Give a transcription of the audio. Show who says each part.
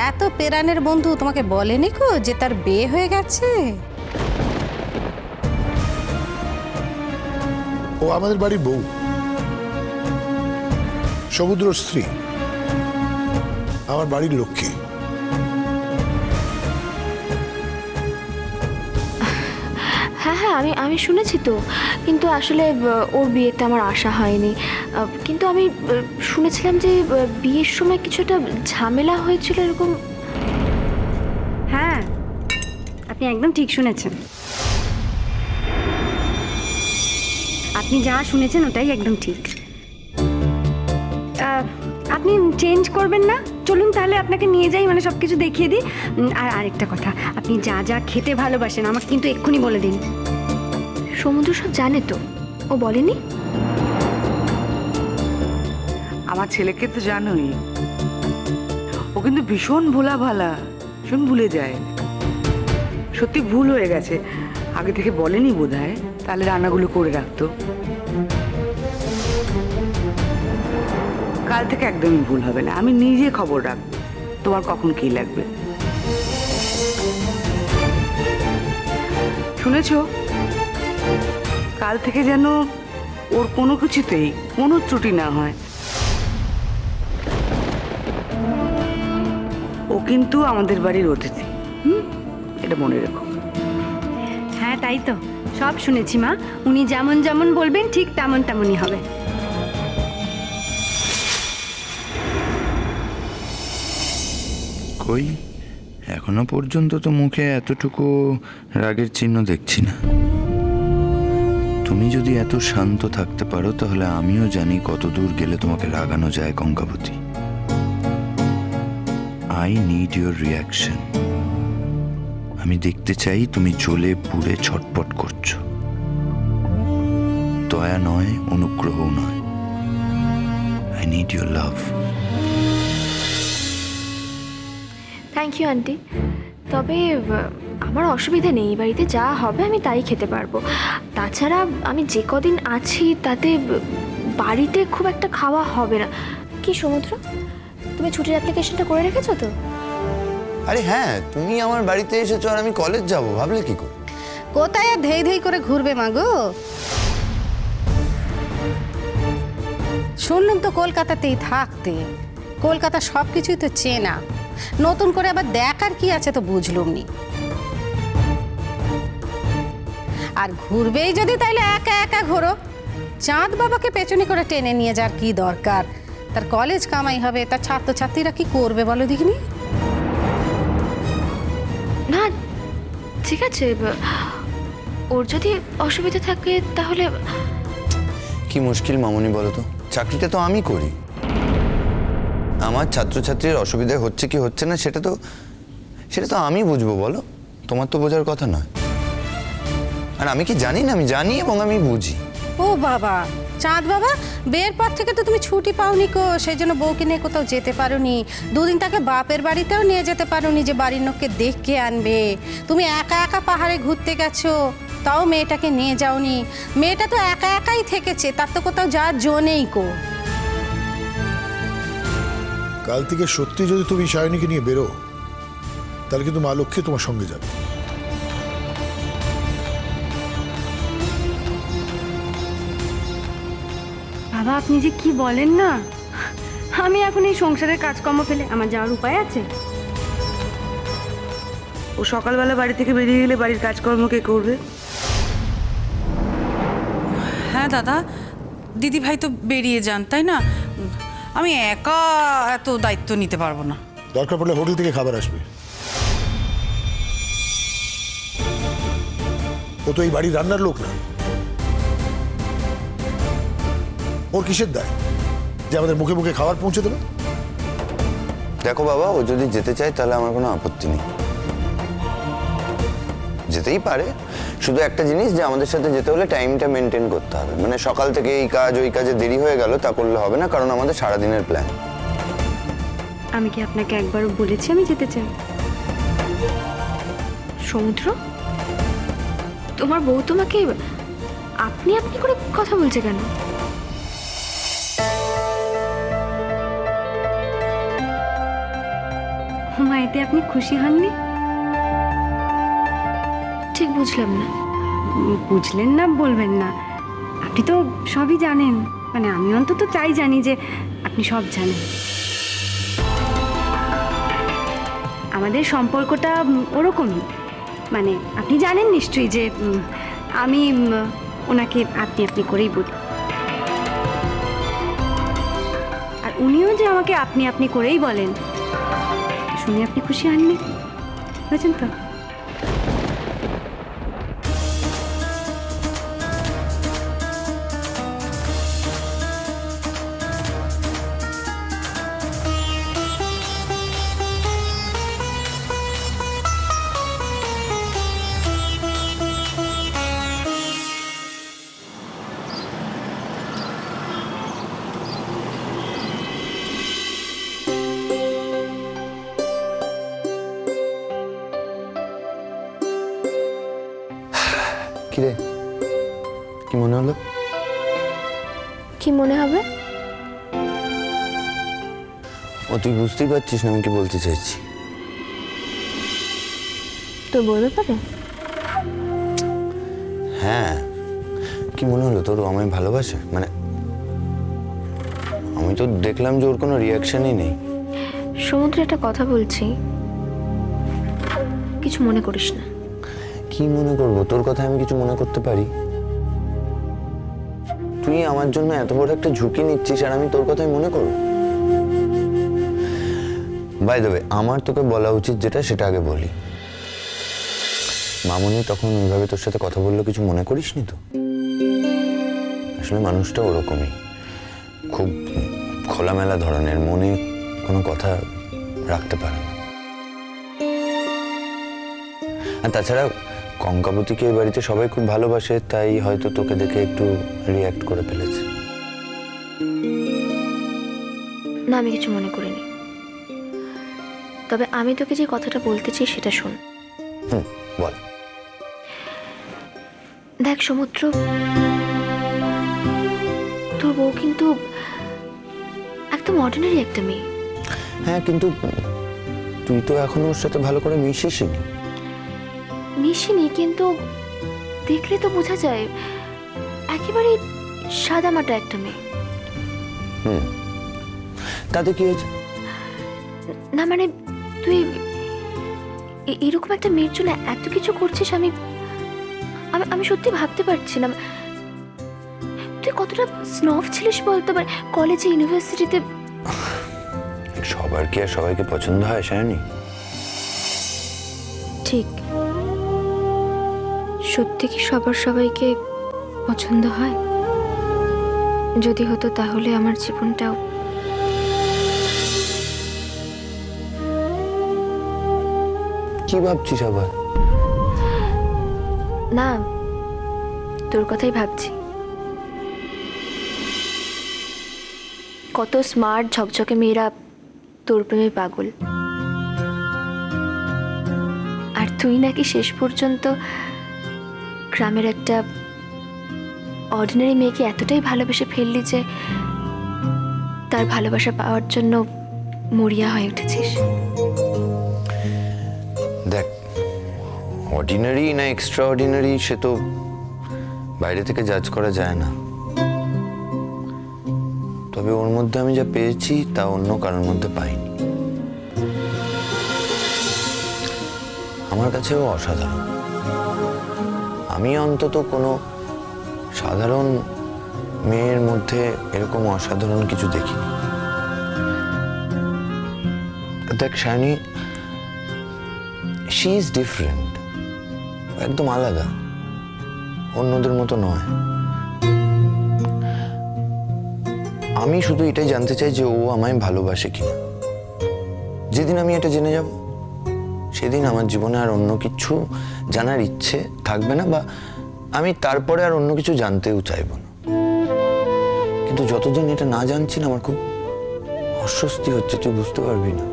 Speaker 1: এত পেরানের বন্ধু তোমাকে বলেনি কো যে তার বিয়ে হয়ে গেছে?
Speaker 2: ও আমাদের বাড়ির বউ, সমুদ্র স্ত্রী, আমার বাড়ির লক্ষ্মী।
Speaker 3: হ্যাঁ হ্যাঁ, আমি শুনেছি তো, কিন্তু আসলে ওর বিয়েতে আমার আশা হয়নি। কিন্তু আমি শুনেছিলাম যে বিয়ের সময় কিছুটা ঝামেলা হয়েছিল এরকম।
Speaker 4: হ্যাঁ, আপনি একদম ঠিক শুনেছেন। আপনি যা শুনেছেন ওটাই একদম ঠিক। আপনি চেঞ্জ করবেন না? চলুন তাহলে আপনাকে নিয়ে যাই, মানে সব কিছু দেখিয়ে দিই। আর আরেকটা কথা, আপনি যা যা খেতে ভালোবাসেন আমাকে কিন্তু এক্ষুনি বলে দিন।
Speaker 3: সমুদ্র সব জানে তো, ও বলেনি?
Speaker 5: আমার ছেলেকে তো জানোই, ও কিন্তু ভীষণ ভোলা ভালা, ভীষণ ভুলে যায়। সত্যি ভুল হয়ে গেছে, আগে থেকে বলেনি বোধহয়, তাহলে রান্নাগুলো করে রাখতো। কাল থেকে একদমই ভুল হবে না, আমি নিজে খবর রাখবো তোমার কখন কি লাগবে। শুনেছ, কাল থেকে যেন ওর কোনো কিছুতেই কোনো ত্রুটি না হয়। ও কিন্তু আমাদের বাড়ির অতিথি, এটা মনে রেখো।
Speaker 4: হ্যাঁ তাই তো, সব শুনেছি মা। উনি যেমন যেমন বলবেন ঠিক তেমন তেমনই হবে।
Speaker 6: কই, এখনো পর্যন্ত তো মুখে এতটুকু রাগের চিহ্ন দেখছি না। তুমি যদি এত শান্ত থাকতে পারো তাহলে আমিও জানি কত দূর গেলে তোমাকে রাগানো যায় Kankabati. I need your reaction. আমি দেখতে চাই তুমি জ্বলে পুড়ে ছটপট করছো। দয়া নয়, অনুগ্রহও নয়। I need your love.
Speaker 3: Thank you aunty, তবে আমার অসুবিধা নেই, বাড়িতে যা হবে আমি তাই খেতে পারবো। তাছাড়া আমি যে কদিন আছি তাতে বাড়িতে খুব একটা খাওয়া হবে না। কি সমুদ্র, তুমি ছুটির অ্যাপ্লিকেশনটা করে রেখেছো তো?
Speaker 7: আরে হ্যাঁ, তুমি আমার বাড়িতে এসেছো আর আমি কলেজ যাব, ভাবলে কি করে?
Speaker 1: কোথায় আর ধেই ধেই করে ঘুরবে মাগো? শুনলাম তো কলকাতাতেই থাকতে, কলকাতা সব কিছুই তো চেনা, নতুন করে আবার দেখার কি আছে তো বুঝলুম নি। আর ঘুরবেই যদি তাইলে একা একা ঘোরো, চাঁদ বাবাকে পেছনে করে টেনে নিয়ে যাওয়ার কি দরকার? তার কলেজ কামাই হবে, তার ছাত্রছাত্রীরা কি করবে বলো দেখিনি?
Speaker 3: না ঠিক আছে, ওর যদি অসুবিধা থাকে তাহলে।
Speaker 7: কি মুশকিল মামনি বলো তো, চাকরিটা তো আমি করি। আমার ছাত্রছাত্রীর অসুবিধা হচ্ছে কি হচ্ছে না সেটা তো আমি বুঝবো বলো, তোমার তো বোঝার কথা নয়। আর আমি কি জানি না? আমি জানি এবং আমি বুঝি।
Speaker 1: ও বাবা, চাঁদ বাবা, বিয়ের পর থেকে তো তুমি ছুটি পাওনি কো, সেই জন্য বউকে নিয়ে কোথাও যেতে পারোনি। দুদিন তাকে বাপের বাড়িতেও নিয়ে যেতে পারোনি যে বাড়ির লোককে দেখে আনবে। তুমি একা একা পাহাড়ে ঘুরতে গেছো, তাও মেয়েটাকে নিয়ে যাওনি। মেয়েটা তো একা একাই থেকেছে, তার তো কোথাও যাওয়ার জো নেই কো।
Speaker 2: কাল থেকে সত্যি যদি তুমি সায়নীকে নিয়ে বেরো, তাহলে কিন্তু মা লক্ষ্মী তোমার সঙ্গে যাবে।
Speaker 4: বাবা আপনি যে কি বলেন না, আমি এখন এই সংসারের কাজকর্ম ফেলে আমার যাওয়ার উপায় আছে?
Speaker 5: ও সকালবেলা বাড়ি থেকে বেরিয়ে গেলে বাড়ির কাজকর্ম কে করবে?
Speaker 8: হ্যাঁ দাদা, দিদি ভাই তো বেরিয়ে যান, তাই না? আমি একা এত দায়িত্ব নিতে পারবো না।
Speaker 2: দরকার পড়লে হোটেল থেকে খাবার আসবে। ও তো এই বাড়ির রান্নার লোক না। ওর কিসের দায় যে আমাদের মুখে মুখে খাবার পৌঁছে দেবে?
Speaker 7: দেখো বাবা, ও যদি যেতে চায় তাহলে আমার কোনো আপত্তি নেই, যেতেই পারে। শুধু একটা জিনিস, যে আমাদের সাথে যেতে হলে টাইমটা মেনটেন করতে হবে। মানে সকাল থেকে এই কাজ ওই কাজে দেরি হয়ে গেল তা করলে হবে না, কারণ আমাদের সারাদিনের প্ল্যান।
Speaker 4: আমি কি আপনাকে একবারও বলেছি আমি যেতে চাই?
Speaker 3: সমুদ্র, তোমার বউ তোমাকে আপনি আপনি করে কথা বলছে কেন?
Speaker 4: মা, এতে আপনি খুশি হননি?
Speaker 3: ঠিক বুঝলাম না।
Speaker 4: বুঝলেন না বলবেন না, আপনি তো সবই জানেন। মানে আমি অন্তত চাই জানি যে আপনি সব জানেন। আমাদের সম্পর্কটা ওরকমই। মানে আপনি জানেন নিশ্চয়ই যে আমি ওনাকে আপনি আপনি করেই বলি, আর উনিও যে আমাকে আপনি আপনি করেই বলেন। শুনে আপনি খুশি হননি? বুঝছেন তো?
Speaker 7: কিরে, কি মনে হলো?
Speaker 3: কি মনে হবে?
Speaker 7: ও তুই বুঝতেই পারছিস না আমি কি বলতে চাইছি?
Speaker 3: তো বলবে পারে?
Speaker 7: হ্যাঁ, কি মনে হলো তোর? ও আমায় ভালোবাসে? মানে আমি তো দেখলাম যে ওর কোনো রিয়াকশনই নেই।
Speaker 3: সমুদ্র, একটা কথা বলছি, কিছু মনে করিস না।
Speaker 7: কি মনে করবো? তোর কথা আমি কিছু মনে করতে পারি? তুই আমার জন্য এত বড় একটা ঝুঁকি নিচ্ছিস আর আমি তোর কথাই মনে করব? বাই দ্য ওয়ে, আমার তোকে বলা উচিত যেটা সেটা আগে বলি। মামুনি তখন ওইভাবে তোর সাথে কথা বললো, কিছু মনে করিসনি তো? আসলে মানুষটা ওরকমই, খুব খোলামেলা ধরনের, মনে কোনো কথা রাখতে পারে না। আর তাছাড়া কঙ্কাবতীকে এই বাড়িতে সবাই খুব ভালোবাসে, তাই হয়তো তোকে দেখে একটু রিয়্যাক্ট করে ফেলেছে।
Speaker 3: না, আমি কিছু মনে করিনি। তবে আমি তোকে যে কথাটা বলতে চাই সেটা শোন।
Speaker 7: বল।
Speaker 3: দেখ সমুদ্র, তোর বউ কিন্তু একদম অর্ডিনারি একটা মেয়ে।
Speaker 7: হ্যাঁ, কিন্তু তুই তো এখনো ওর সাথে ভালো করে মিশিসনি।
Speaker 3: মিশিনি, কিন্তু দেখলে তো বোঝা যায় একেবারে সাদামাটা একটা মেয়ে।
Speaker 7: তাতে কি হয়েছে?
Speaker 3: না মানে তুই এরকম একটা মেয়ের জন্য এত কিছু করছিস, আমি আমি সত্যি ভাবতে পারছি না। তুই কতটা স্নফ ছিলিস বলতো, কলেজে, ইউনিভার্সিটিতে।
Speaker 7: সবার কি আর সবাইকে পছন্দ হয় সায়নী?
Speaker 3: ঠিক, সত্যি কি সবার সবাইকে পছন্দ হয়? যদি হতো তাহলে আমার জীবনটাও।
Speaker 7: কি ভাবছিস আবার?
Speaker 3: না, তোর কথাই ভাবছি। কত স্মার্ট ঝকঝকে মেয়েরা তোর প্রেমে পাগল, আর তুই নাকি শেষ পর্যন্ত গ্রামের একটা অর্ডিনারি মেয়েকে এতটাই ভালোবেসে ফেললি যে তার ভালোবাসা পাওয়ার জন্য মরিয়া হয়ে উঠেছিস।
Speaker 7: দেখ, অর্ডিনারি না এক্সট্রা অর্ডিনারি সে তো বাইরে থেকে জাজ করা যায় না। তবে ওর মধ্যে আমি যা পেয়েছি তা অন্য কারোর মধ্যে পাইনি। আমার কাছে ও অসাধারণ। আমি অন্তত কোনো সাধারণ মেয়ের মধ্যে এরকম অসাধারণ কিছু দেখিনি। দেখ শায়নি, শি ইজ ডিফারেন্ট, একদম আলাদা, অন্যদের মতো নয়। আমি শুধু এটাই জানতে চাই যে ও আমায় ভালোবাসে কিনা। যেদিন আমি এটা জেনে যাব সেদিন আমার জীবনে আর অন্য কিছু জানার ইচ্ছে থাকবে না, বা আমি তারপরে আর অন্য কিছু জানতেও চাইব না। কিন্তু যতদিন এটা না জানছি না, আমার খুব অস্বস্তি হচ্ছে, তুই বুঝতে পারবি না।